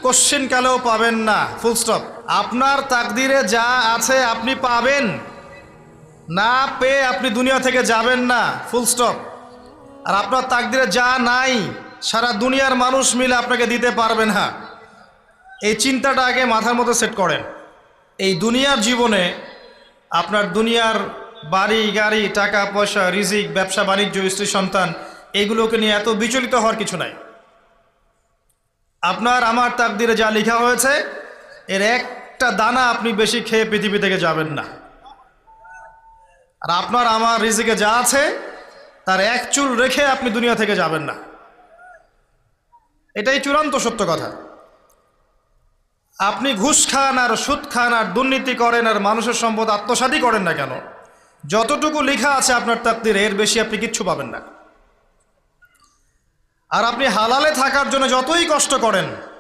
Question কালেও পাবেন না, ফুল স্টপ। আপনার তাকদিরে যা আছে আপনি পাবেন, না পেয়ে আপনি দুনিয়া থেকে যাবেন না, ফুল স্টপ। আর আপনার তাকদিরে যা নাই সারা দুনিয়ার মানুষ মিলে আপনাকে দিতে পারবে না। এই চিন্তাটা আগে মাথার মধ্যে সেট করেন। এই দুনিয়ার জীবনে আপনার দুনিয়ার বাড়ি গাড়ি, টাকা পয়সা, রিজিক, ব্যবসা বাণিজ্য, স্ত্রী সন্তান, এগুলোকে নিয়ে এত বিচলিত হওয়ার কিছু নাই। আপনার আমার তাকদিরে যা লেখা হয়েছে এর একটা দানা আপনি বেশি খেয়ে পৃথিবী থেকে যাবেন না। আর আপনার আমার রিজিকে যা আছে তার এক চুল রেখে আপনি দুনিয়া থেকে যাবেন না। এটাই চূড়ান্ত সত্য কথা। আপনি ঘুষ খান আর সুদ খান আর দুর্নীতি করেন আর মানুষের সম্পদ আত্মসাৎই করেন না কেন, যতটুকু লেখা আছে আপনার তাকদিরে এর বেশি আপনি কিচ্ছু পাবেন না। আর আপনি হালালে থাকার জন্য যতই কষ্ট করেন